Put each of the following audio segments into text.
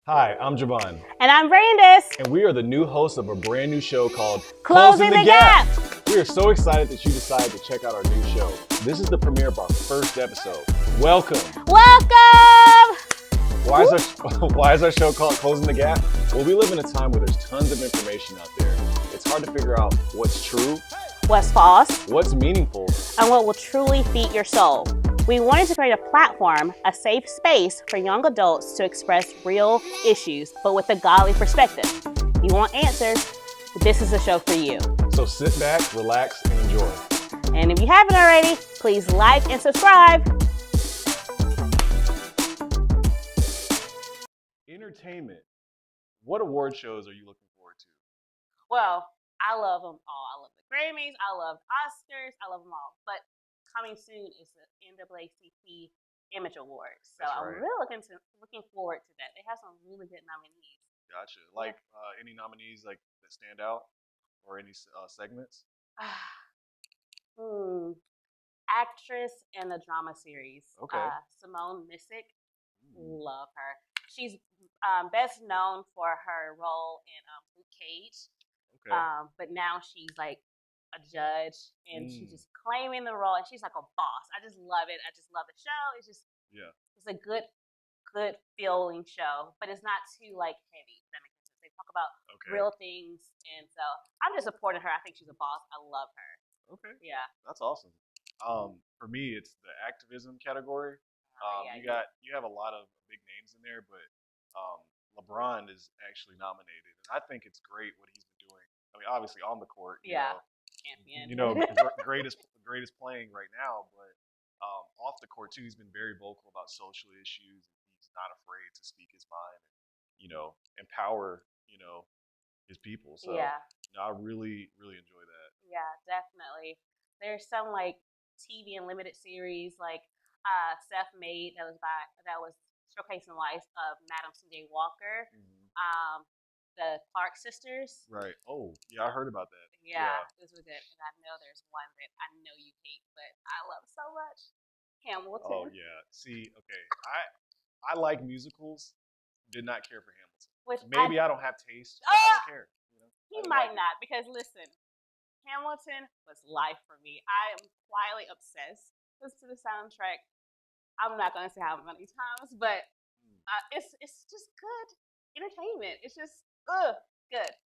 Hi, I'm JoVan. And I'm Brandice. And we are the new hosts of a brand new show called Closing the Gap. We are so excited that you decided to check out our new show. This is the premiere of our first episode. Welcome. Welcome. Why is our show called Closing the Gap? Well, we live in a time where there's tons of information out there. It's hard to figure out what's true, what's false, what's meaningful, and what will truly feed your soul. We wanted to create a platform, a safe space for young adults to express real issues, but with a godly perspective. If you want answers, this is the show for you. So sit back, relax, and enjoy. And if you haven't already, please like and subscribe. Entertainment. What award shows are you looking forward to? Well, I love them all. I love the Grammys, I love Oscars, I love them all. But coming soon is the NAACP Image Awards. So That's I'm right. really looking forward to that. They have some really good nominees. Gotcha. Like any nominees like that stand out or any segments? Actress in the drama series. Okay. Simone Missick. Love her. She's best known for her role in Luke Cage. Okay. But now she's like a judge and she's just claiming the role and she's like a boss. I just love it. I just love the show. It's just it's a good feeling show, but it's not too like heavy. If that makes sense. They talk about real things, and so I'm just supporting her. I think she's a boss. I love her. Okay. Yeah. That's awesome. For me, it's the activism category. You have a lot of big names in there, but LeBron is actually nominated, and I think it's great what he's been doing. I mean, obviously on the court, champion. greatest playing right now, but off the court too, he's been very vocal about social issues. He's not afraid to speak his mind, and, empower his people. So I really enjoy that. Yeah, definitely. There's some like TV and limited series like Seth made that was showcasing the life of Madam C.J. Walker. The Clark sisters. Right. Oh, yeah, I heard about that. Yeah, it was really good. And I know there's one that I know you hate, but I love so much. Hamilton. Oh, yeah. See, okay. I like musicals. Did not care for Hamilton. Maybe I don't have taste. I don't care. He might not, because listen, Hamilton was life for me. I am quietly obsessed. Listen to the soundtrack. I'm not going to say how many times, but it's just good entertainment. It's just good.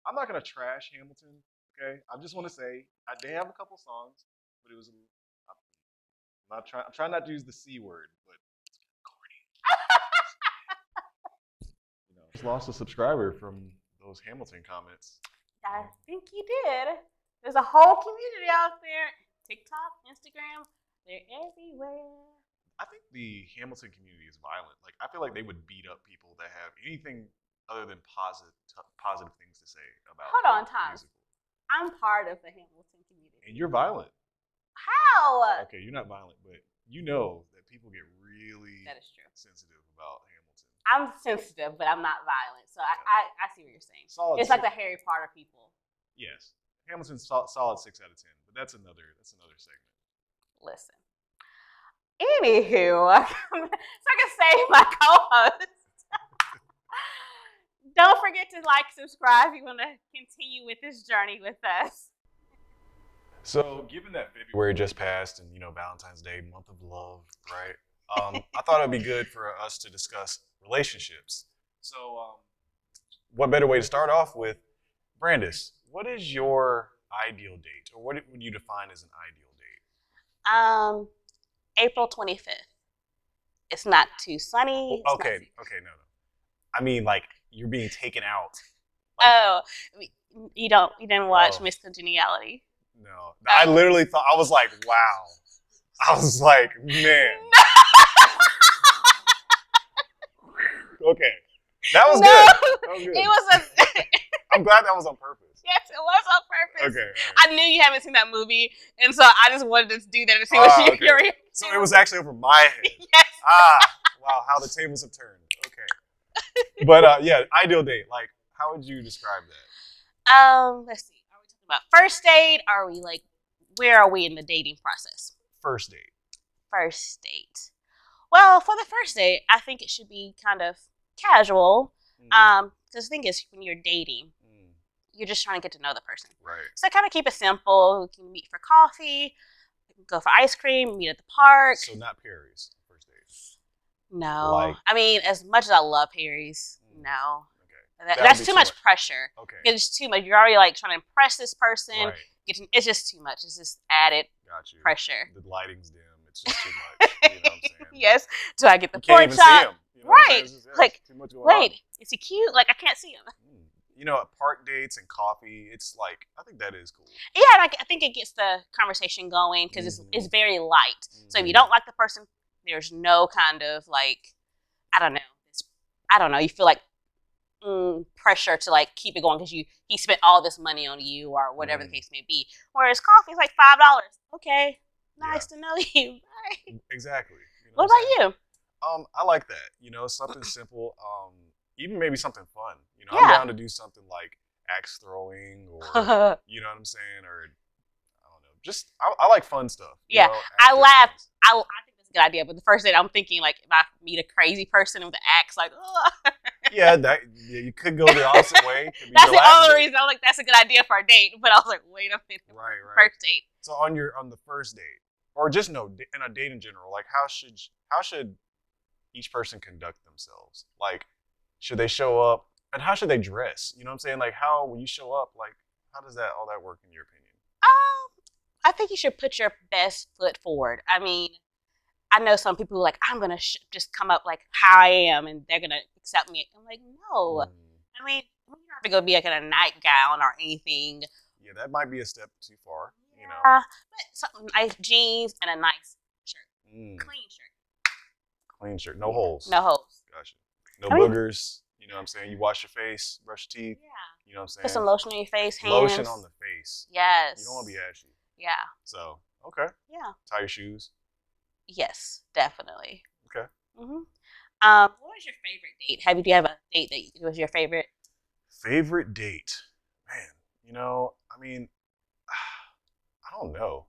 I'm not gonna trash Hamilton. Okay, I just want to say they have a couple songs, but it was. I'm trying not to use the C word, but it's corny. Just lost a subscriber from those Hamilton comments. I think you did. There's a whole community out there. TikTok, Instagram, they're everywhere. I think the Hamilton community is violent. Like, I feel like they would beat up people that have anything other than positive things to say about. Hold on, Tom. I'm part of the Hamilton community. And you're violent. How? Okay, you're not violent, but you know that people get really sensitive about Hamilton. I'm sensitive, but I'm not violent. So I see what you're saying. It's like the Harry Potter people. Yes. Hamilton's solid 6 out of 10, but that's another segment. Listen. Anywho, so I can save my co-host. Don't forget to like, subscribe if you want to continue with this journey with us. So, given that February just passed and, Valentine's Day, month of love, right? I thought it would be good for us to discuss relationships. So, what better way to start off with, Brandice, what is your ideal date? Or what would you define as an ideal date? April 25th. It's not too sunny. Okay, no. I mean, like, you're being taken out. You didn't watch Miss Congeniality? No. I literally thought, I was like, wow. I was like, man. Okay. That was good. That was good. It was I'm glad that was on purpose. Yes, it was on purpose. Okay. Right. I knew you haven't seen that movie, and so I just wanted to do that to see what your reaction. So it was actually over my head. Yes. Wow, how the tables have turned. Okay. But ideal date. Like, how would you describe that? Let's see. Are we talking about first date? Are we like, where are we in the dating process? First date. First date. Well, for the first date, I think it should be kind of casual. The thing is, when you're dating, you're just trying to get to know the person. Right. So kind of keep it simple. We can meet for coffee, go for ice cream, meet at the park. So not Perry's first dates. No. Like, I mean, as much as I love Perry's, no. Okay. That's too much pressure. Okay. It's too much. You're already like trying to impress this person. Right. It's just too much. It's just added pressure. The lighting's dim. It's just too much. You know what I'm saying? Yes. Do I get the pork chop? You can't even see him. You know right. Just, like, too much going wait, on. Is he cute? Like, I can't see him. You know, at park dates and coffee, it's like, I think that is cool. Yeah, and I think it gets the conversation going because it's very light. So if you don't like the person, there's no kind of like, I don't know. You feel like pressure to like keep it going because he spent all this money on you or whatever the case may be. Whereas coffee is like $5. Okay, nice to know you. Bye. Exactly. You know what about you? I like that. You know, something simple. Even maybe something fun. You know, I'm down to do something like axe throwing or you know what I'm saying, or I don't know. Just I like fun stuff. Yeah, you know, I laugh. I think that's a good idea. But the first date, I'm thinking like if I meet a crazy person with an axe, like, oh. Yeah, you could go the opposite way. That's the only reason I'm like, that's a good idea for a date. But I was like, wait a minute. Right. First date. So on the first date, or just in a date in general, like how should each person conduct themselves? Like, should they show up, and how should they dress? You know what I'm saying? Like, how when you show up, like, how does all that work in your opinion? I think you should put your best foot forward. I mean, I know some people who are like, I'm gonna just come up like how I am, and they're gonna accept me. I'm like, no. I mean, you don't have to go be like in a nightgown or anything. Yeah, that might be a step too far. You know, but something nice, jeans and a nice shirt, clean shirt, no holes. No holes. Gotcha. No boogers. You know what I'm saying? You wash your face, brush your teeth. Yeah. You know what I'm saying? Put some lotion on your face, hands. Lotion on the face. Yes. You don't want to be ashy. Yeah. So, okay. Yeah. Tie your shoes. Yes, definitely. Okay. What was your favorite date? Do you have a date that was your favorite? Favorite date? Man, you know, I mean, I don't know.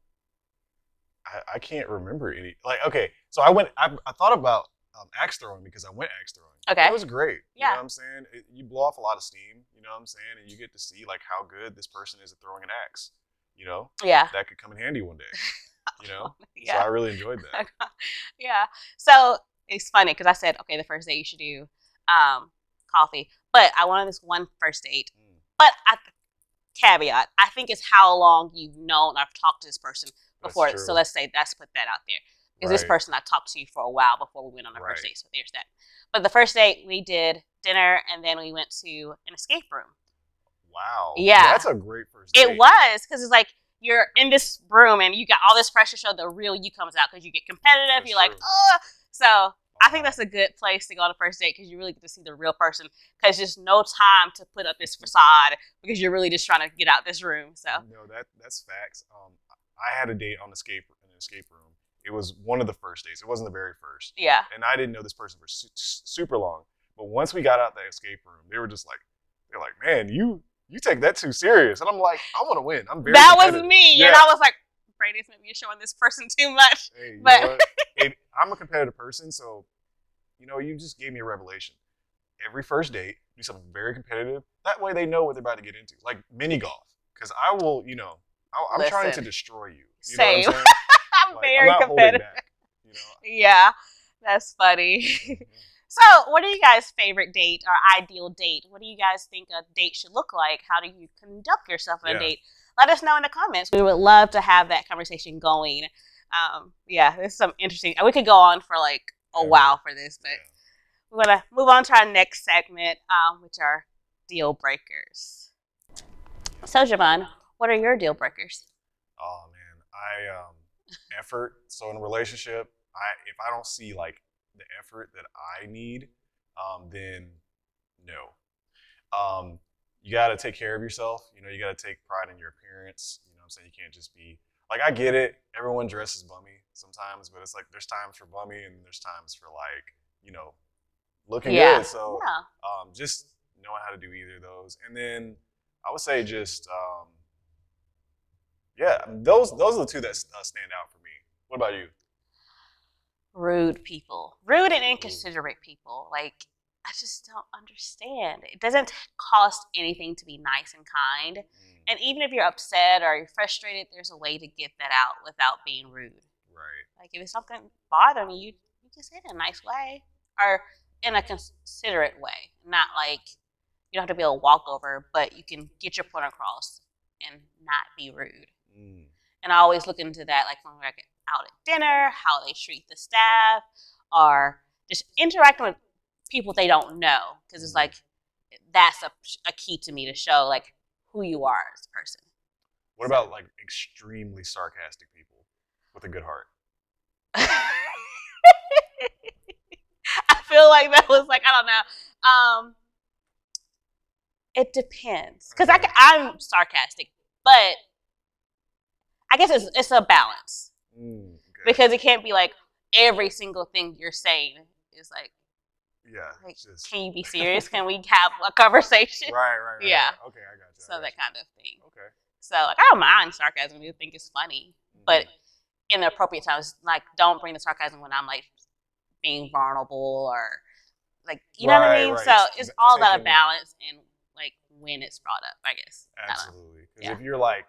I can't remember any. Like, okay, so I thought about axe throwing because I went axe throwing. Okay. It was great. Yeah. You know what I'm saying? You blow off a lot of steam, you know what I'm saying? And you get to see, like, how good this person is at throwing an axe, you know? Yeah. That could come in handy one day, you know? Yeah. So I really enjoyed that. Yeah. So it's funny because I said, okay, the first date you should do coffee. But I wanted this one first date. But caveat, I think it's how long you've known or talked to this person before. So let's say let's put that out there. Because this person I talked to for a while before we went on our first date. So there's that. But the first date we did dinner and then we went to an escape room. Wow. Yeah. That's a great first date. It was because it's like you're in this room and you got all this pressure, so the real you comes out because you get competitive. You're like, oh. So I think that's a good place to go on a first date because you really get to see the real person because there's no time to put up this facade because you're really just trying to get out this room. So no, that's facts. I had a date on an escape room. It was one of the first dates. It wasn't the very first. Yeah. And I didn't know this person for super long. But once we got out the escape room, they're like, man, you take that too serious. And I'm like, I want to win. I'm very competitive. Was me. Yeah. And I was like, Brandice, maybe you're showing this person too much. Hey, but I'm a competitive person, so, you know, you just gave me a revelation. Every first date, do something very competitive. That way they know what they're about to get into. Like mini golf. Because I will, you know, I'm trying to destroy you. You know what I'm saying? I'm very competitive. Back, you know? Yeah, that's funny. So, what are you guys' favorite date or ideal date? What do you guys think a date should look like? How do you conduct yourself on a date? Let us know in the comments. We would love to have that conversation going. This is some interesting. We could go on for like a while for this, but we're gonna move on to our next segment, which are deal breakers. So, JoVan, what are your deal breakers? Oh man, effort. So in a relationship, if I don't see like the effort that I need, then no. You got to take care of yourself. You know, you got to take pride in your appearance. You know what I'm saying? You can't just be like, I get it. Everyone dresses bummy sometimes, but it's like there's times for bummy and there's times for like, you know, looking good. So just knowing how to do either of those. And then I would say just, those are the two that stand out for me. What about you? Rude people. Rude and inconsiderate people. Like, I just don't understand. It doesn't cost anything to be nice and kind. And even if you're upset or you're frustrated, there's a way to get that out without being rude. Right. Like if it's something bothering you, you just say it in a nice way or in a considerate way. Not like you don't have to be a walkover, but you can get your point across and not be rude. And I always look into that, like when we're out at dinner, how they treat the staff, or just interacting with people they don't know, because it's like that's a key to me to show like who you are as a person. What about like extremely sarcastic people with a good heart? I feel like that was like, I don't know. It depends, because I'm sarcastic, but I guess it's a balance. Because it can't be like every single thing you're saying is like, like, can you be serious? Can we have a conversation? Right. Yeah. Okay, I got you. So that kind of thing. Okay. So like, I don't mind sarcasm. I think it's funny, but in the appropriate times, like, don't bring the sarcasm when I'm like being vulnerable or like, you know what I mean? Right. So it's all about a balance and like when it's brought up, I guess. Absolutely. Because if you're like,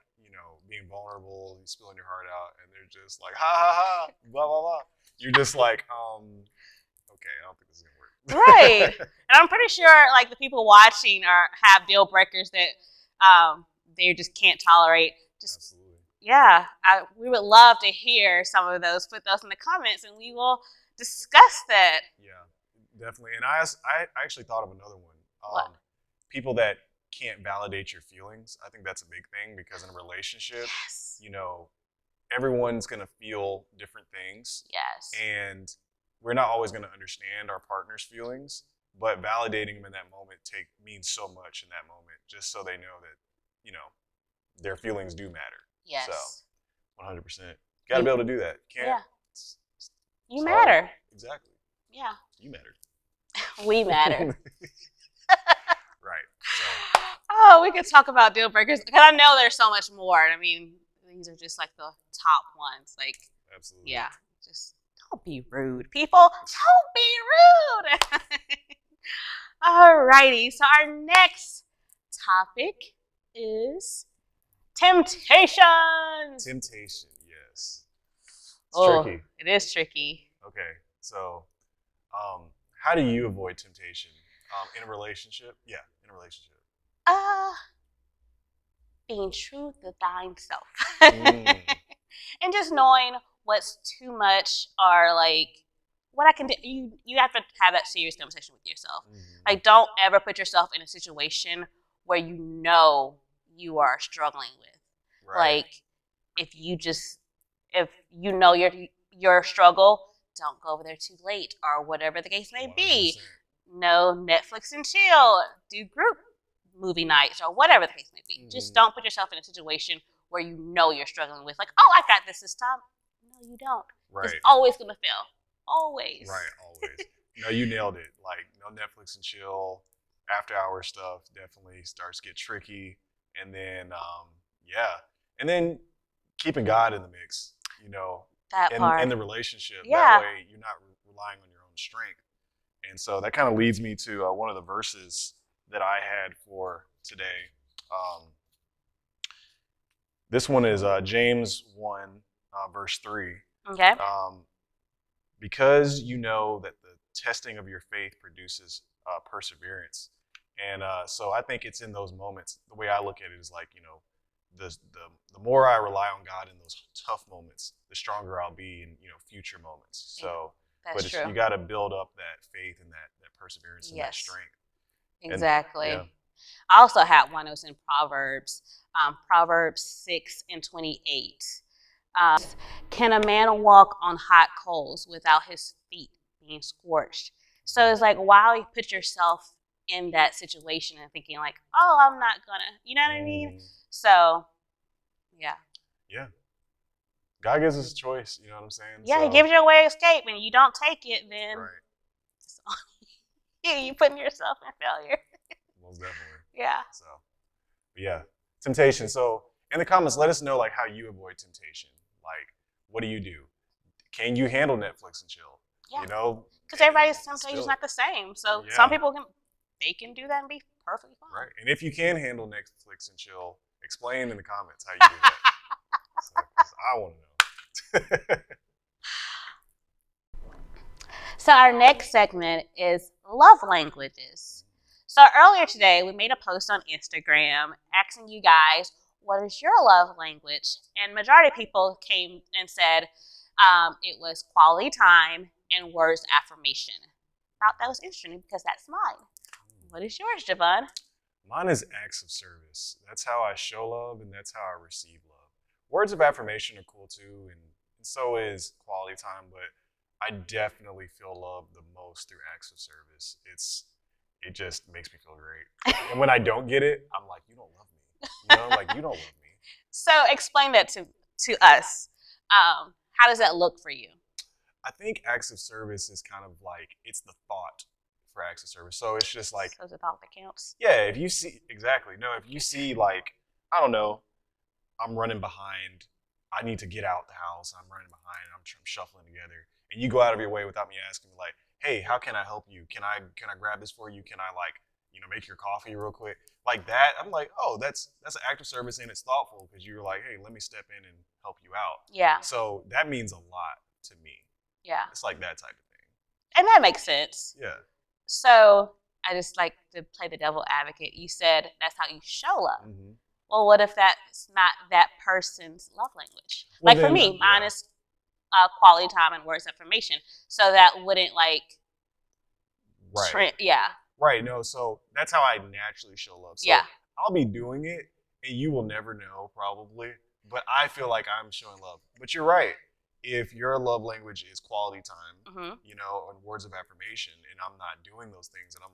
being vulnerable, you spilling your heart out, and they're just like, ha ha ha, blah blah blah. You're just like, okay, I don't think this is gonna work. Right. And I'm pretty sure like the people watching have deal breakers that they just can't tolerate. Absolutely. Yeah, we would love to hear some of those. Put those in the comments, and we will discuss that. Yeah, definitely. And I actually thought of another one. What? People that can't validate your feelings. I think that's a big thing, because in a relationship, everyone's going to feel different things. Yes. And we're not always going to understand our partner's feelings, but validating them in that moment means so much in that moment, just so they know that, their feelings do matter. Yes. So 100%. Got to be able to do that. Can't. You matter. Exactly. Yeah. You matter. We matter. Right. Oh, we could talk about deal breakers, because I know there's so much more. I mean, these are just like the top ones. Like, absolutely. Yeah. Just don't be rude, people. Don't be rude. Alrighty. So our next topic is temptation. Temptation, yes. It's tricky. It is tricky. Okay. So, how do you avoid temptation in a relationship? Yeah, in a relationship. Being true to thine self. And just knowing what's too much, or like what I can do. You have to have that serious conversation with yourself. Like, don't ever put yourself in a situation where you are struggling with. Right. Like, if you know your struggle, don't go over there too late, or whatever the case may 100%. be. No Netflix and chill. Do group movie nights, or whatever the case may be. Just don't put yourself in a situation where you're struggling with, like, oh, I got this time. No, you don't. Right. It's always going to fail. Always. Right, always. No, you nailed it. Like, no Netflix and chill. After hour stuff definitely starts to get tricky. And then, and then keeping God in the mix, that part. in the relationship. Yeah. That way you're not relying on your own strength. And so that kind of leads me to one of the verses that I had for today. This one is James 1, verse 3. Okay. Because you know that the testing of your faith produces perseverance. And so I think it's in those moments, the way I look at it is like, the more I rely on God in those tough moments, the stronger I'll be in, future moments. So, That's true. You got to build up that faith and that perseverance and that strength. Exactly. And, I also had one that was in Proverbs, Proverbs 6:28. Can a man walk on hot coals without his feet being scorched? So it's like, while you put yourself in that situation and thinking like, oh, I'm not gonna, you know what I mean? So, yeah. Yeah. God gives us a choice, you know what I'm saying? Yeah, He gives you a way of escape, and you don't take it, then you're putting yourself in failure. Most definitely. Yeah. So, yeah. Temptation. So, in the comments, let us know like how you avoid temptation. Like, what do you do? Can you handle Netflix and chill? Yeah. Because everybody's temptation is not the same. So some people can do that and be perfectly fine. Right. And if you can handle Netflix and chill, explain in the comments how you do that. So, I want to know. So our next segment is love languages. So earlier today, we made a post on Instagram asking you guys, what is your love language? And majority of people came and said it was quality time and words affirmation. I thought that was interesting because that's mine. What is yours, JoVan? Mine is acts of service. That's how I show love and that's how I receive love. Words of affirmation are cool too, and so is quality time, but I definitely feel love the most through acts of service. It just makes me feel great. And when I don't get it, I'm like, you don't love me. You know, like you don't love me. So explain that to us. How does that look for you? I think acts of service is kind of like, it's the thought for acts of service. So it's just like, so it's the thought that counts. Yeah, if you see, exactly. No, if you see like, I don't know, I'm running behind, I need to get out the house, I'm running behind, I'm shuffling together, and you go out of your way without me asking me like, hey, how can I help you? Can I grab this for you? Can I make your coffee real quick? Like that, I'm like, oh, that's an act of service and it's thoughtful because you're like, hey, let me step in and help you out. Yeah. So that means a lot to me. Yeah. It's like that type of thing. And that makes sense. Yeah. So I just like to play the devil advocate. You said that's how you show love. Mm-hmm. Well, what if that's not that person's love language? Well, like for me, mine is quality time and words of affirmation. So that wouldn't right. Right. No, so that's how I naturally show love. So I'll be doing it and you will never know probably, but I feel like I'm showing love. But you're right. If your love language is quality time, mm-hmm. And words of affirmation, and I'm not doing those things, and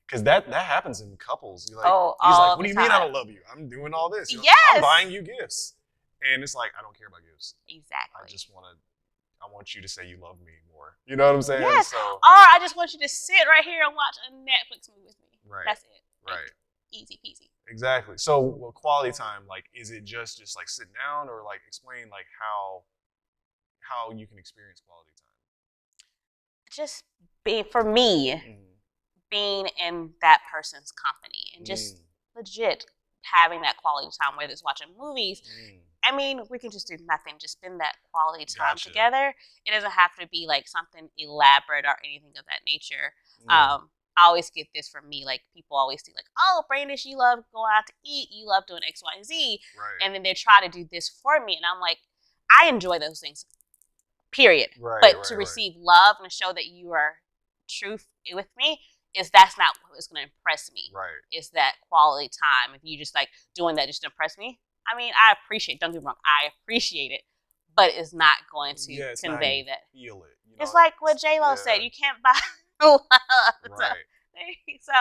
because that happens in couples. You're like, he's like, what do you mean I don't love you? I'm doing all this. Yes. I'm buying you gifts. And it's like, I don't care about gifts. Exactly. I want you to say you love me more. You know what I'm saying? Yes. So, or I just want you to sit right here and watch a Netflix movie with me. Right. That's it. Right. Easy peasy. Exactly. So quality time, like, is it just like sitting down, or like explain like how you can experience quality time? Just for me, being in that person's company and just legit having that quality time, whether it's watching movies. I mean, we can just do nothing, just spend that quality time together. It doesn't have to be like something elaborate or anything of that nature. I always get this from me, like people always say like, oh, Brandice, you love going out to eat, you love doing X, Y, and Z. Right. And then they try to do this for me. And I'm like, I enjoy those things. Period. Right, but to receive love and show that you are true with me, that's not what's going to impress me. Right. It's that quality time. If you just like doing that just to impress me, I mean, I appreciate it. Don't get me wrong. I appreciate it. But it's not going to convey that. Feel it. It's like what J-Lo said. You can't buy love. Right. So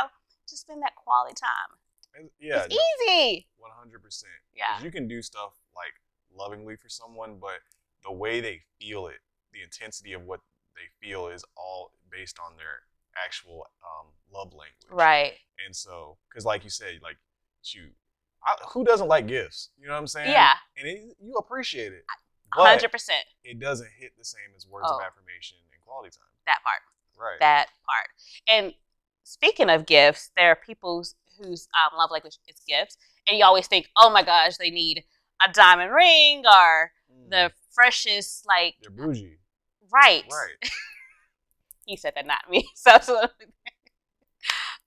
just spend that quality time. Yeah. It's easy. 100%. Yeah. You can do stuff like lovingly for someone, but the way they feel it, the intensity of what they feel is all based on their actual love language. Right. And so, because like you said, like, who doesn't like gifts? You know what I'm saying? Yeah. And you appreciate it. 100%. It doesn't hit the same as words of affirmation and quality time. That part. Right. That part. And speaking of gifts, there are people whose love language is gifts. And you always think, oh my gosh, they need a diamond ring or the freshest, like. They're bougie. Right. Right. He said that, not me. So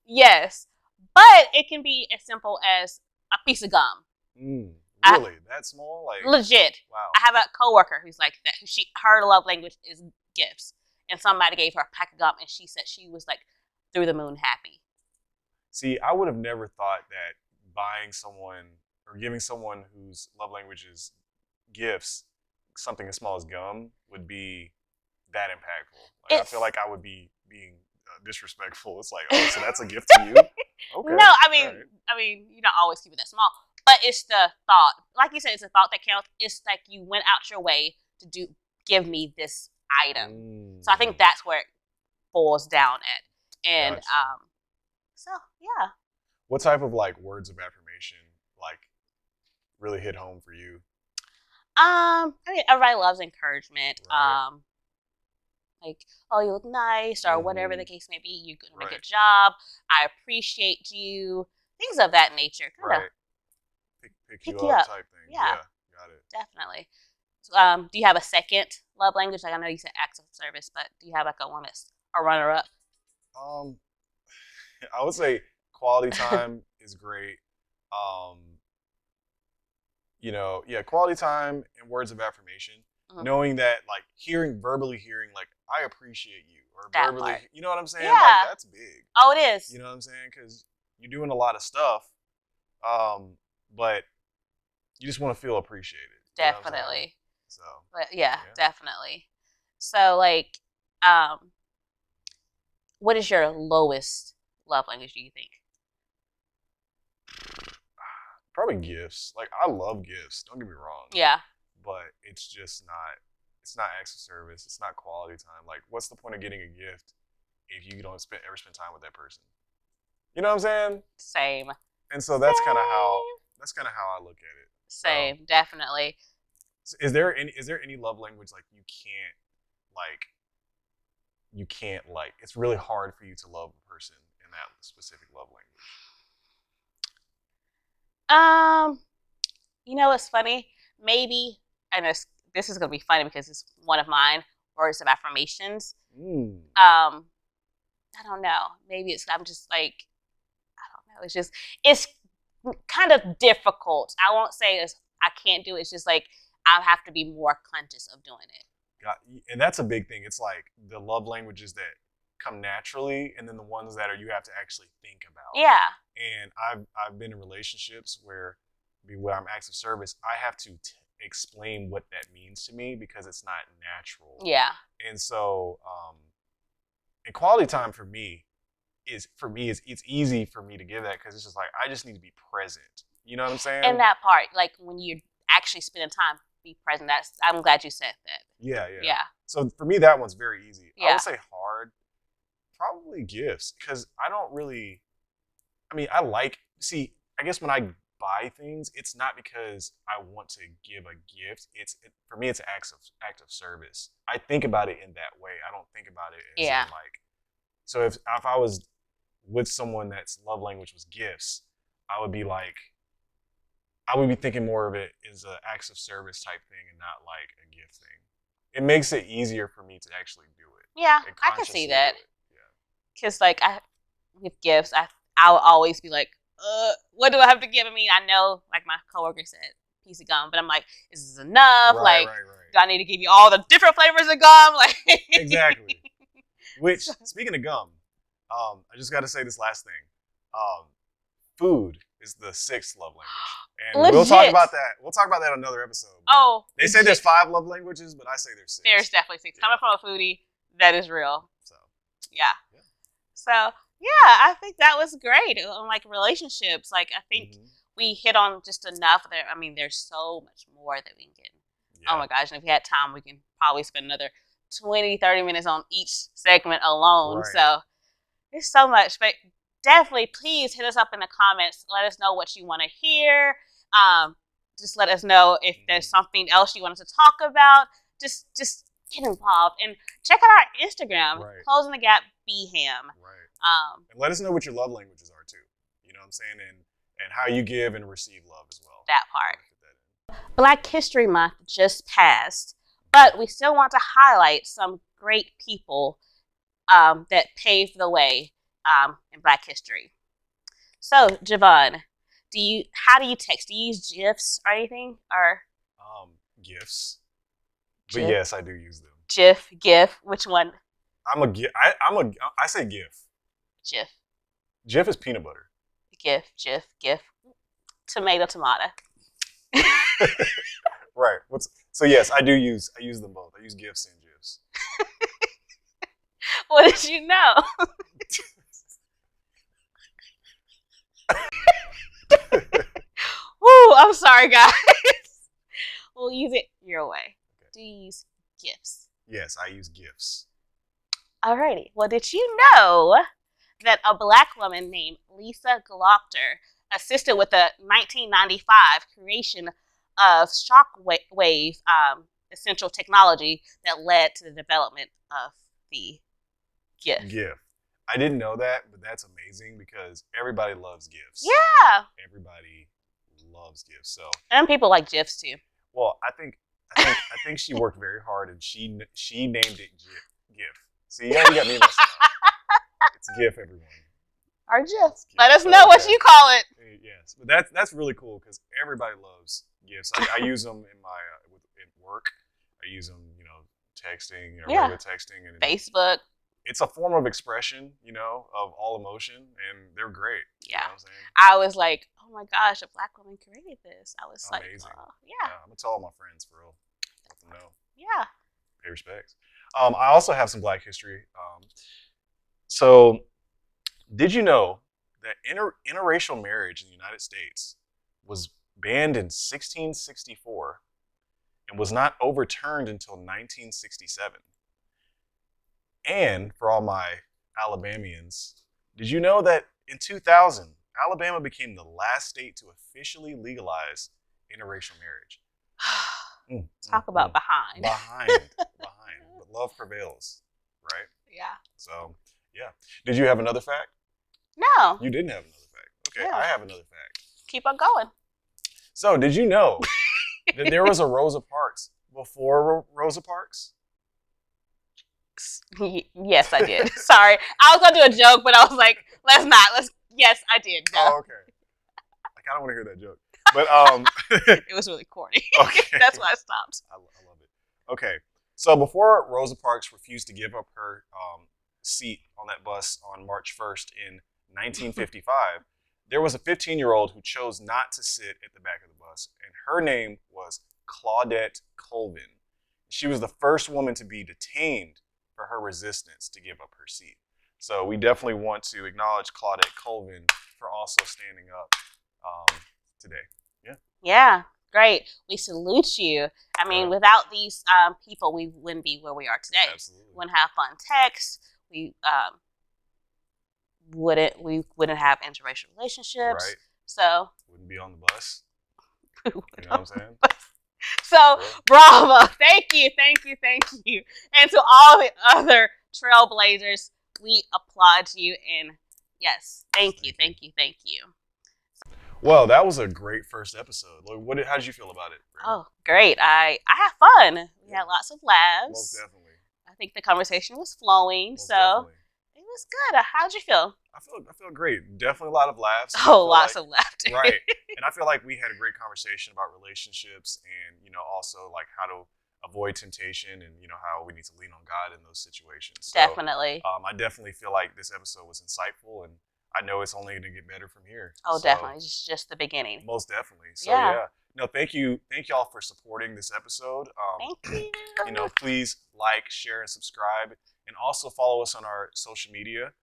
yes. But it can be as simple as a piece of gum. Really? That small? Like legit. Wow. I have a coworker who's like that. Her love language is gifts. And somebody gave her a pack of gum and she said she was like through the moon happy. See, I would have never thought that buying someone or giving someone whose love language is gifts, something as small as gum, would be that impactful. Like, I feel like I would be being disrespectful. It's like, oh, so that's a gift to you? Okay. No, I mean, you don't always keep it that small, but it's the thought. Like you said, it's the thought that counts. It's like you went out your way to give me this item. So I think that's where it boils down at. And gotcha. So yeah. What type of like words of affirmation like really hit home for you? I mean, everybody loves encouragement. Right. like, oh, you look nice, or whatever the Mhm. case may be. You're doing a Right. good job. I appreciate you. Things of that nature. Kind of Right. Pick you pick you up up. type thing. Yeah, Yeah. Got it. definitely. Do you have a second love language? Like I know you said acts of service, but do you have like a one that's a runner up? Um, I would say quality time is great. Um, yeah, quality time and words of affirmation. Mhm. Knowing that, like, verbally hearing, like, I appreciate you, or That verbally, part. you know what I'm saying? Like, Yeah. that's big. Oh, it is. You know what I'm saying? Because you're doing a lot of stuff, but you just want to feel appreciated. You know what I'm saying? Definitely. So, But yeah, yeah. definitely. So like, um, what is your lowest love language? Do you think? Probably gifts. Like, I love gifts. Don't get me wrong. Yeah. But it's just not. It's not acts of service. It's not quality time. Like, what's the point of getting a gift if you don't ever spend time with that person? You know what I'm saying? Same. And so that's kind of how I look at it. Same. So, Definitely. is there any love language like like you can't like it's really hard for you to love a person in that specific love language? You know what's funny? Maybe, and this is gonna be funny because it's one of mine, words of affirmations. I don't know. Maybe I'm just like, I don't know. It's kind of difficult. I won't say I can't do it. It's just like I have to be more conscious of doing it. And that's a big thing. It's like the love languages that come naturally, and then the ones that you have to actually think about. Yeah. And I've been in relationships where I'm acts of service, I have to explain what that means to me because it's not natural. Yeah. And so, and quality time for me is it's easy for me to give that because it's just like I just need to be present. You know what I'm saying? And that part, like when you're actually spending time, be present. I'm glad you said that. Yeah. So for me, that one's very easy. Yeah. I would say hard, probably gifts, because I don't really. I mean, I guess when I buy things, it's not because I want to give a gift. For me, it's an act of service. I think about it in that way. I don't think about it as in like. So if I was with someone that's love language was gifts, I would be thinking more of it as an acts of service type thing and not like a gift thing. It makes it easier for me to actually do it. Yeah, I can see that. Because like with gifts, I would always be like, what do I have to give? I mean, I know, like my coworker said, piece of gum, but I'm like, is this enough? Right. Do I need to give you all the different flavors of gum? Like, exactly. Which, speaking of gum, I just got to say this last thing. Food is the 6th love language, and legit. We'll talk about that. We'll talk about that on another episode. They say there's 5 love languages, but I say there's 6. There's definitely 6. Yeah. Coming from a foodie, that is real. So, yeah. So, yeah, I think that was great on like relationships. Like, I think we hit on just enough there. I mean, there's so much more that we can get. Yeah. Oh my gosh. And if we had time, we can probably spend another 20, 30 minutes on each segment alone. Right. So there's so much, but definitely please hit us up in the comments. Let us know what you want to hear. Just let us know if there's something else you want us to talk about. Just get involved and check out our Instagram, Closing the Gap BHAM. Right. And let us know what your love languages are too. You know what I'm saying? And how you give and receive love as well. That part. Black History Month just passed, but we still want to highlight some great people that paved the way in Black history. So, JoVan, how do you text? Do you use GIFs or anything? Or GIFs. But yes, I do use them. GIF, which one? I say GIF. GIF. GIF is peanut butter. GIF. Tomato. Right. So yes, I use them both. I use GIFs and GIFs. What did you know? Woo, I'm sorry, guys. We'll use it your way. Okay. Do you use GIFs? Yes, I use GIFs. Alrighty. Well, did you know that a Black woman named Lisa Glopter assisted with the 1995 creation of shockwave essential technology that led to the development of the gift. I didn't know that, but that's amazing because everybody loves gifts. Yeah. Everybody loves gifts. So. And people like GIFs too. Well, I think she worked very hard and she named it GIF. See, yeah, you got me messed up. It's GIF, everyone. Or GIF. Let us know what you call it. Yes, but that's really cool because everybody loves GIFs. I use them in my at work. I use them, texting, regular texting, and Facebook. It's a form of expression, of all emotion, and they're great. Yeah. You know what I'm saying? I was like, oh my gosh, a Black woman created this. I was amazing. Like, oh, yeah. I'm going to tell all my friends, for real. Let them know. Yeah. Pay respects. I also have some Black history. So, did you know that interracial marriage in the United States was banned in 1664 and was not overturned until 1967? And for all my Alabamians, did you know that in 2000, Alabama became the last state to officially legalize interracial marriage? Talk about behind. But love prevails, right? Yeah. So, yeah. Did you have another fact? No. You didn't have another fact. Okay, yeah. I have another fact. Keep on going. So, did you know that there was a Rosa Parks before Rosa Parks? Yes, I did. Sorry. I was going to do a joke, but I was like, let's not. Yes, I did. No. Oh, okay. I kind of want to hear that joke. But it was really corny. Okay. That's why I stopped. I love it. Okay. So before Rosa Parks refused to give up her seat on that bus on March 1st in 1955, there was a 15-year-old who chose not to sit at the back of the bus, and her name was Claudette Colvin. She was the first woman to be detained for her resistance to give up her seat. So we definitely want to acknowledge Claudette Colvin for also standing up today. Yeah. Yeah, great. We salute you. I mean, without these people, we wouldn't be where we are today. Absolutely. We wouldn't have fun texts. We wouldn't have interracial relationships. Right. So wouldn't be on the bus. You know what I'm saying? So, bravo. Thank you. And to all the other trailblazers, we applaud you. And yes, thank you. Well, that was a great first episode. How did you feel about it? Brandon? Oh, great. I had fun. We had lots of laughs. Most definitely. I think the conversation was flowing. Most definitely. It was good. How'd you feel? I feel great. Definitely a lot of laughs. Oh, lots of laughter. Right. And I feel like we had a great conversation about relationships and, also like how to avoid temptation and, how we need to lean on God in those situations. So, definitely. I definitely feel like this episode was insightful, and I know it's only going to get better from here. Oh, so, definitely. It's just the beginning. Most definitely. So, yeah. No, thank you. Thank y'all for supporting this episode. Thank you. Please like, share, and subscribe. And also follow us on our social media.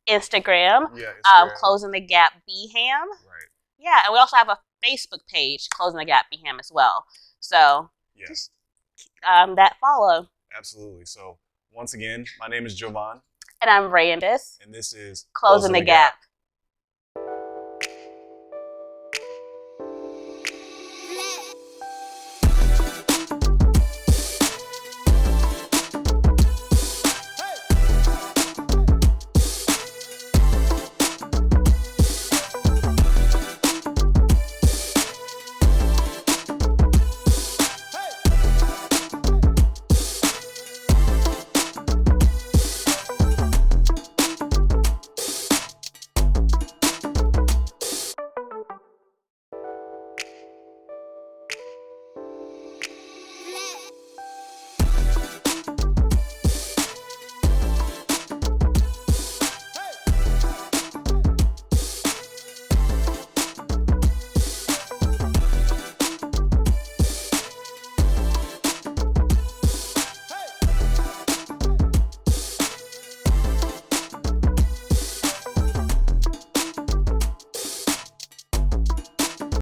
Instagram. Yeah, Instagram. Closing the Gap BHAM. Right. Yeah, and we also have a Facebook page, Closing the Gap BHAM as well. So, just that follow. Absolutely. So, once again, my name is JoVan. And I'm Brandice. And this is Closing the Gap.